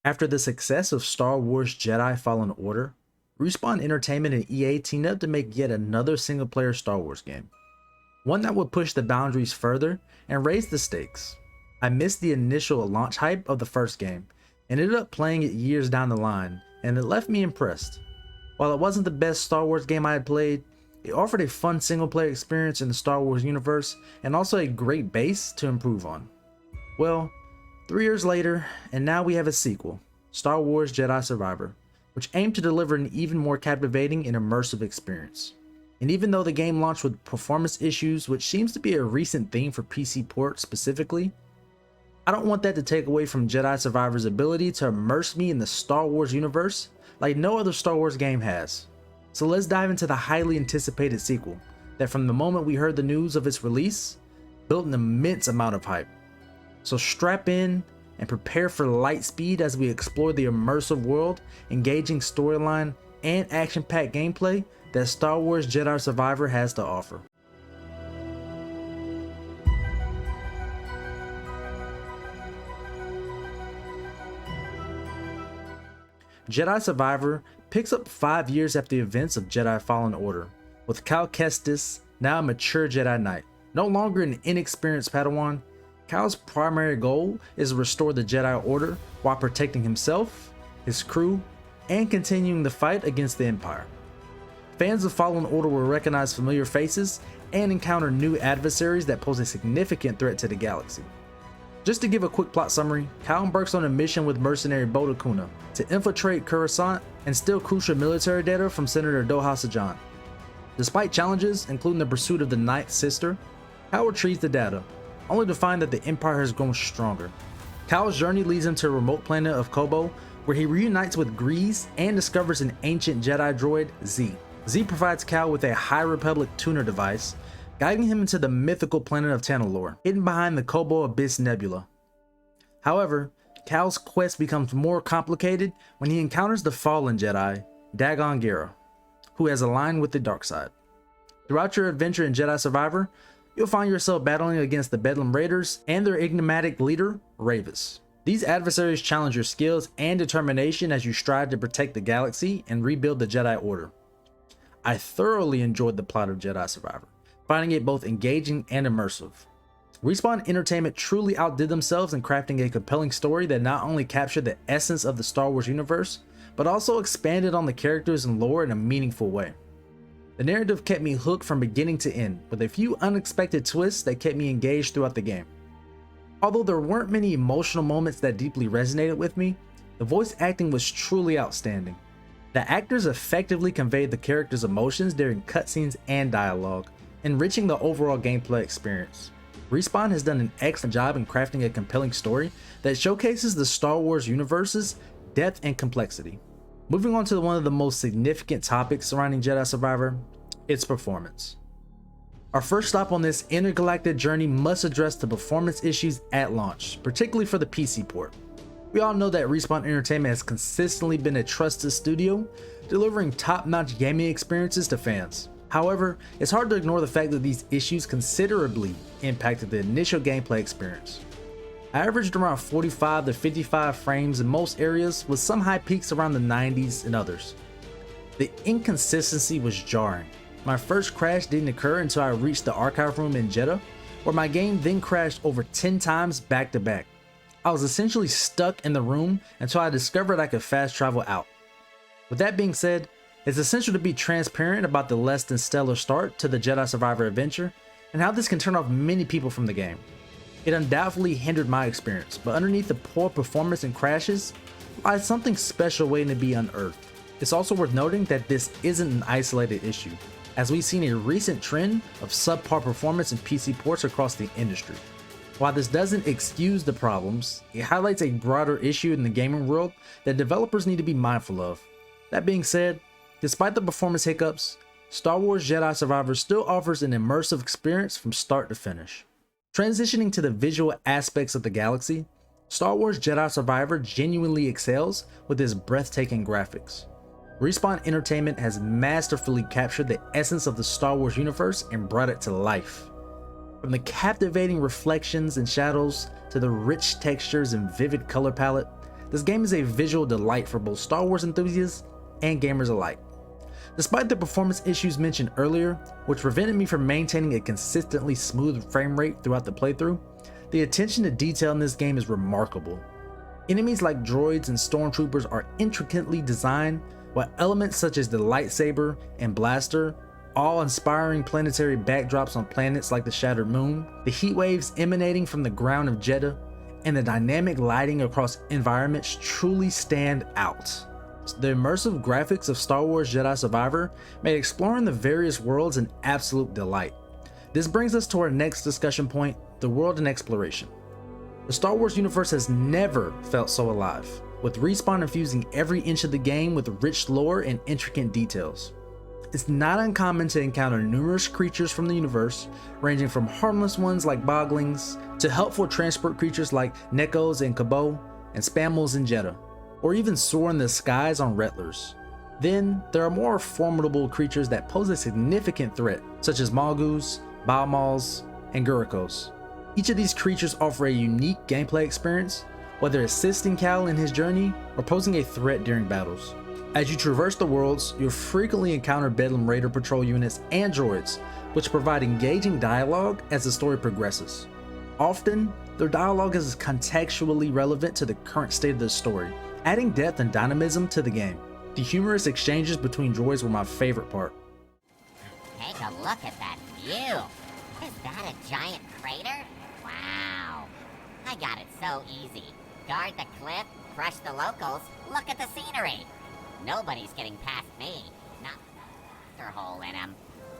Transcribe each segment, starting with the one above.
After the success of Star Wars Jedi Fallen Order, Respawn Entertainment and EA teamed up to make yet another single-player Star Wars game. One that would push the boundaries further and raise the stakes. I missed the initial launch hype of the first game, and ended up playing it years down the line, and it left me impressed. While it wasn't the best Star Wars game I had played, it offered a fun single-player experience in the Star Wars universe, and also a great base to improve on. Well, 3 years later, and now we have a sequel, Star Wars Jedi Survivor, which aimed to deliver an even more captivating and immersive experience. And even though the game launched with performance issues, which seems to be a recent theme for PC ports specifically, I don't want that to take away from Jedi Survivor's ability to immerse me in the Star Wars universe like no other Star Wars game has. So let's dive into the highly anticipated sequel that from the moment we heard the news of its release, built an immense amount of hype. So strap in and prepare for light speed as we explore the immersive world, engaging storyline, and action-packed gameplay that Star Wars Jedi Survivor has to offer. Jedi Survivor picks up 5 years after the events of Jedi Fallen Order, with Cal Kestis, now a mature Jedi Knight. No longer an inexperienced Padawan, Cal's primary goal is to restore the Jedi Order while protecting himself, his crew, and continuing the fight against the Empire. Fans of Fallen Order will recognize familiar faces and encounter new adversaries that pose a significant threat to the galaxy. Just to give a quick plot summary, Cal embarks on a mission with mercenary Bode Akuna to infiltrate Coruscant and steal crucial military data from Senator Doha Sajan. Despite challenges, including the pursuit of the Ninth Sister, Cal retrieves the data, only to find that the Empire has grown stronger. Cal's journey leads him to a remote planet of Kobo, where he reunites with Grease and discovers an ancient Jedi droid, Z. Z provides Cal with a High Republic tuner device, guiding him into the mythical planet of Tanalorr, hidden behind the Kobo Abyss Nebula. However, Cal's quest becomes more complicated when he encounters the fallen Jedi, Dagon Gera, who has aligned with the dark side. Throughout your adventure in Jedi Survivor, you'll find yourself battling against the Bedlam Raiders and their enigmatic leader, Ravis. These adversaries challenge your skills and determination as you strive to protect the galaxy and rebuild the Jedi Order. I thoroughly enjoyed the plot of Jedi Survivor, finding it both engaging and immersive. Respawn Entertainment truly outdid themselves in crafting a compelling story that not only captured the essence of the Star Wars universe, but also expanded on the characters and lore in a meaningful way. The narrative kept me hooked from beginning to end, with a few unexpected twists that kept me engaged throughout the game. Although there weren't many emotional moments that deeply resonated with me, the voice acting was truly outstanding. The actors effectively conveyed the characters' emotions during cutscenes and dialogue, enriching the overall gameplay experience. Respawn has done an excellent job in crafting a compelling story that showcases the Star Wars universe's depth and complexity. Moving on to one of the most significant topics surrounding Jedi Survivor, its performance. Our first stop on this intergalactic journey must address the performance issues at launch, particularly for the PC port. We all know that Respawn Entertainment has consistently been a trusted studio, delivering top-notch gaming experiences to fans. However, it's hard to ignore the fact that these issues considerably impacted the initial gameplay experience. I averaged around 45 to 55 frames in most areas, with some high peaks around the 90s in others. The inconsistency was jarring. My first crash didn't occur until I reached the archive room in Jeddah, where my game then crashed over 10 times back to back. I was essentially stuck in the room until I discovered I could fast travel out. With that being said, it's essential to be transparent about the less than stellar start to the Jedi Survivor adventure and how this can turn off many people from the game. It undoubtedly hindered my experience, but underneath the poor performance and crashes lies something special waiting to be unearthed. It's also worth noting that this isn't an isolated issue, as we've seen a recent trend of subpar performance in PC ports across the industry. While this doesn't excuse the problems, it highlights a broader issue in the gaming world that developers need to be mindful of. That being said, despite the performance hiccups, Star Wars Jedi Survivor still offers an immersive experience from start to finish. Transitioning to the visual aspects of the galaxy, Star Wars Jedi Survivor genuinely excels with its breathtaking graphics. Respawn Entertainment has masterfully captured the essence of the Star Wars universe and brought it to life. From the captivating reflections and shadows to the rich textures and vivid color palette, this game is a visual delight for both Star Wars enthusiasts and gamers alike. Despite the performance issues mentioned earlier, which prevented me from maintaining a consistently smooth frame rate throughout the playthrough, the attention to detail in this game is remarkable. Enemies like droids and stormtroopers are intricately designed, while elements such as the lightsaber and blaster, awe-inspiring planetary backdrops on planets like the Shattered Moon, the heat waves emanating from the ground of Jeddah, and the dynamic lighting across environments truly stand out. The immersive graphics of Star Wars Jedi Survivor made exploring the various worlds an absolute delight. This brings us to our next discussion point, the world and exploration. The Star Wars universe has never felt so alive, with Respawn infusing every inch of the game with rich lore and intricate details. It's not uncommon to encounter numerous creatures from the universe, ranging from harmless ones like boglings, to helpful transport creatures like Nekos and Kabo, and Spammels in Jeddah, or even soar in the skies on Rettlers. Then, there are more formidable creatures that pose a significant threat, such as Malgus, Baumals, and Gurukos. Each of these creatures offer a unique gameplay experience, whether assisting Cal in his journey or posing a threat during battles. As you traverse the worlds, you'll frequently encounter Bedlam Raider patrol units and droids, which provide engaging dialogue as the story progresses. Often, their dialogue is contextually relevant to the current state of the story, adding depth and dynamism to the game. The humorous exchanges between droids were my favorite part. Take a look at that view. Is that a giant crater? Wow. I got it so easy. Guard the cliff, crush the locals, look at the scenery. Nobody's getting past me. Not with a monster hole in him.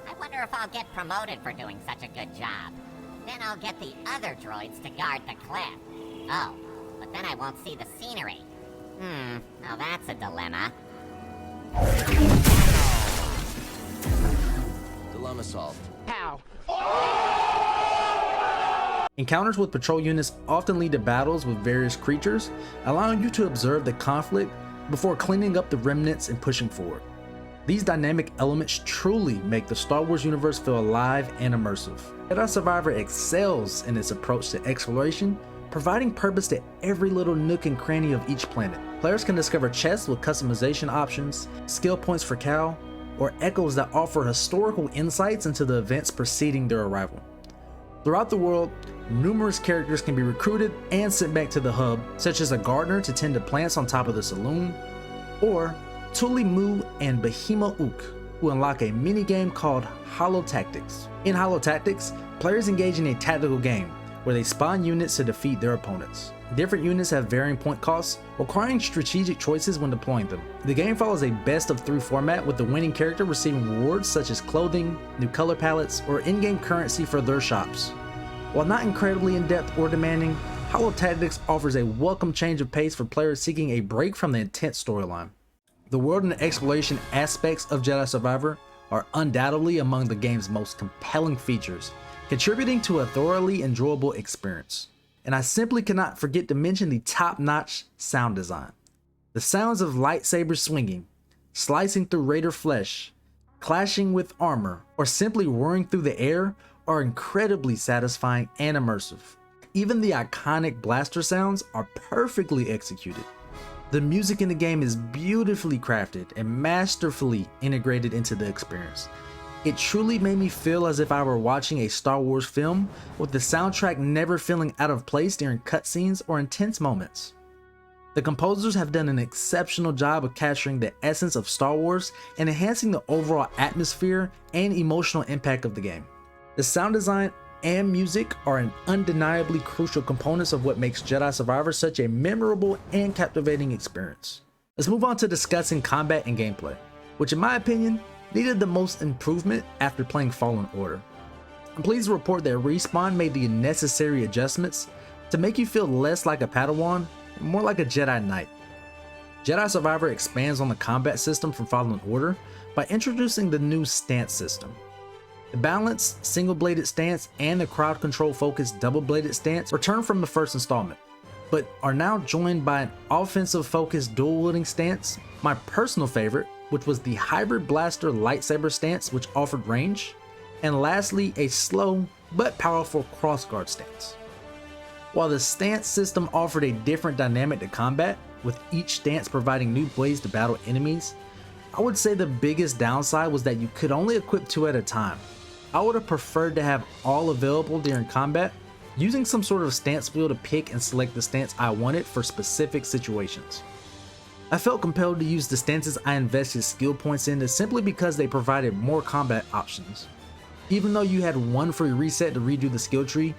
I wonder if I'll get promoted for doing such a good job. Then I'll get the other droids to guard the cliff. Oh, but then I won't see the scenery. Now that's a dilemma. Dilemma solved. How? Encounters with patrol units often lead to battles with various creatures, allowing you to observe the conflict before cleaning up the remnants and pushing forward. These dynamic elements truly make the Star Wars universe feel alive and immersive. Jedi Survivor excels in its approach to exploration, providing purpose to every little nook and cranny of each planet. Players can discover chests with customization options, skill points for Cal, or echoes that offer historical insights into the events preceding their arrival. Throughout the world, numerous characters can be recruited and sent back to the hub, such as a gardener to tend to plants on top of the saloon, or Tuli Mu and Behima Ook, who unlock a minigame called Holo Tactics. In Holo Tactics, players engage in a tactical game where they spawn units to defeat their opponents. Different units have varying point costs, requiring strategic choices when deploying them. The game follows a best-of-3 format, with the winning character receiving rewards such as clothing, new color palettes, or in-game currency for their shops. While not incredibly in-depth or demanding, Holo Tactics offers a welcome change of pace for players seeking a break from the intense storyline. The world and exploration aspects of Jedi Survivor are undoubtedly among the game's most compelling features, contributing to a thoroughly enjoyable experience. And I simply cannot forget to mention the top-notch sound design. The sounds of lightsabers swinging, slicing through Raider flesh, clashing with armor, or simply roaring through the air are incredibly satisfying and immersive. Even the iconic blaster sounds are perfectly executed. The music in the game is beautifully crafted and masterfully integrated into the experience. It truly made me feel as if I were watching a Star Wars film, with the soundtrack never feeling out of place during cutscenes or intense moments. The composers have done an exceptional job of capturing the essence of Star Wars and enhancing the overall atmosphere and emotional impact of the game. The sound design and music are an undeniably crucial components of what makes Jedi Survivor such a memorable and captivating experience. Let's move on to discussing combat and gameplay, which in my opinion needed the most improvement after playing Fallen Order. I'm pleased to report that Respawn made the necessary adjustments to make you feel less like a Padawan and more like a Jedi Knight. Jedi Survivor expands on the combat system from Fallen Order by introducing the new stance system. The balanced single-bladed stance and the crowd control focused double-bladed stance return from the first installment, but are now joined by an offensive focused dual-wielding stance, my personal favorite, which was the hybrid blaster lightsaber stance, which offered range, and lastly a slow but powerful crossguard stance. While the stance system offered a different dynamic to combat, with each stance providing new ways to battle enemies, I would say the biggest downside was that you could only equip 2 at a time. I would have preferred to have all available during combat, using some sort of stance wheel to pick and select the stance I wanted for specific situations. I felt compelled to use the stances I invested skill points into simply because they provided more combat options. Even though you had one free reset to redo the skill tree,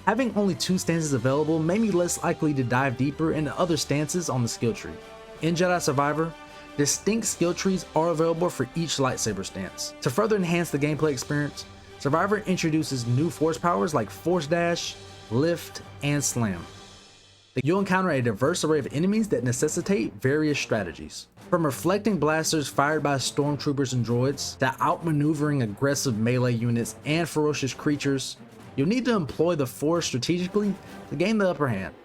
having only 2 stances available made me less likely to dive deeper into other stances on the skill tree. In Jedi Survivor, distinct skill trees are available for each lightsaber stance. To further enhance the gameplay experience, Survivor introduces new force powers like Force Dash, Lift, and Slam. You'll encounter a diverse array of enemies that necessitate various strategies. From reflecting blasters fired by stormtroopers and droids, to outmaneuvering aggressive melee units and ferocious creatures, you'll need to employ the Force strategically to gain the upper hand.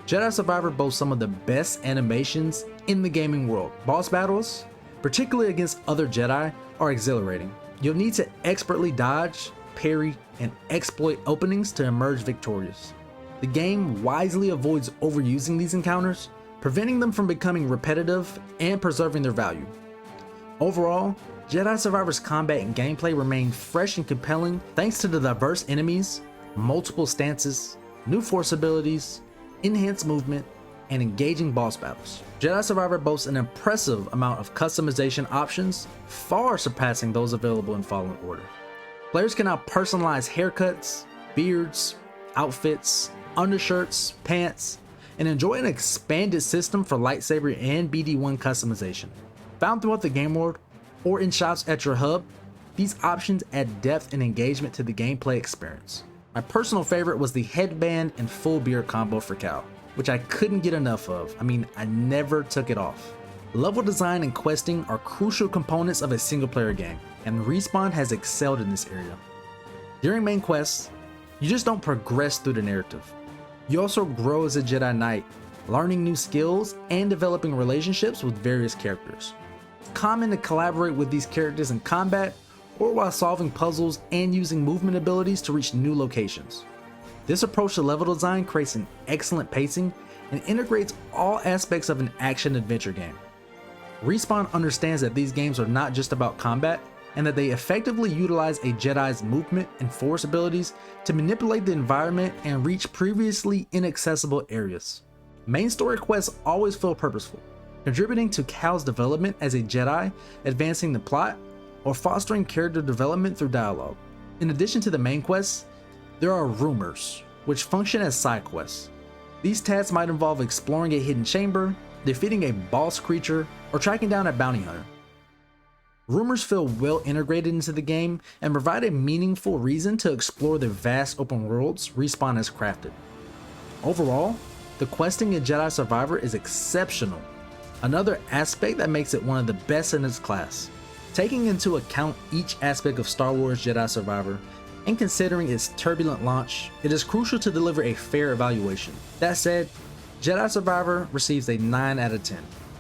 Jedi Survivor boasts some of the best animations in the gaming world. Boss battles, particularly against other Jedi, are exhilarating. You'll need to expertly dodge, parry, and exploit openings to emerge victorious. The game wisely avoids overusing these encounters, preventing them from becoming repetitive and preserving their value. Overall, Jedi Survivor's combat and gameplay remain fresh and compelling thanks to the diverse enemies, multiple stances, new force abilities, enhanced movement, and engaging boss battles. Jedi Survivor boasts an impressive amount of customization options, far surpassing those available in Fallen Order. Players can now personalize haircuts, beards, outfits, undershirts, pants, and enjoy an expanded system for lightsaber and BD1 customization. Found throughout the game world or in shops at your hub, these options add depth and engagement to the gameplay experience. My personal favorite was the headband and full beard combo for Cal, which I couldn't get enough of. I never took it off. Level design and questing are crucial components of a single player game, and Respawn has excelled in this area. During main quests, you just don't progress through the narrative. You also grow as a Jedi Knight, learning new skills and developing relationships with various characters. It's common to collaborate with these characters in combat or while solving puzzles and using movement abilities to reach new locations. This approach to level design creates an excellent pacing and integrates all aspects of an action-adventure game. Respawn understands that these games are not just about combat, and that they effectively utilize a Jedi's movement and force abilities to manipulate the environment and reach previously inaccessible areas. Main story quests always feel purposeful, contributing to Cal's development as a Jedi, advancing the plot, or fostering character development through dialogue. In addition to the main quests, there are rumors, which function as side quests. These tasks might involve exploring a hidden chamber, defeating a boss creature, or tracking down a bounty hunter. Rumors feel well integrated into the game and provide a meaningful reason to explore the vast open worlds Respawn has crafted. Overall, the questing in Jedi Survivor is exceptional, another aspect that makes it one of the best in its class. Taking into account each aspect of Star Wars Jedi Survivor, and considering its turbulent launch, it is crucial to deliver a fair evaluation. That said, Jedi Survivor receives a 9 out of 10.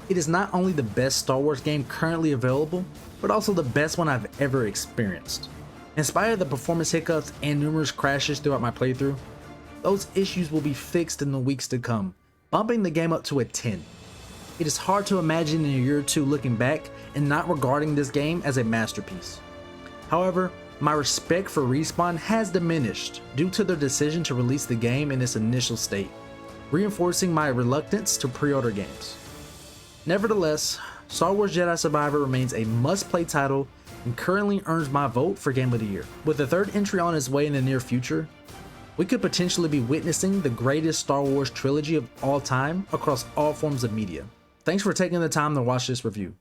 It is not only the best Star Wars game currently available, but also the best one I've ever experienced. In spite of the performance hiccups and numerous crashes throughout my playthrough, those issues will be fixed in the weeks to come, bumping the game up to a 10. It is hard to imagine in a year or two looking back and not regarding this game as a masterpiece. However, my respect for Respawn has diminished due to their decision to release the game in its initial state, reinforcing my reluctance to pre-order games. Nevertheless, Star Wars Jedi Survivor remains a must-play title and currently earns my vote for Game of the Year. With a third entry on its way in the near future, we could potentially be witnessing the greatest Star Wars trilogy of all time across all forms of media. Thanks for taking the time to watch this review.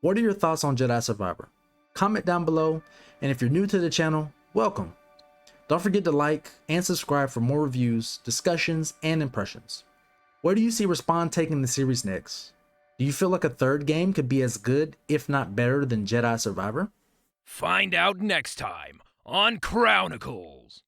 What are your thoughts on Jedi Survivor? Comment down below, and if you're new to the channel, welcome. Don't forget to like and subscribe for more reviews, discussions, and impressions. Where do you see Respawn taking the series next? Do you feel like a third game could be as good, if not better, than Jedi Survivor? Find out next time on Chronicles.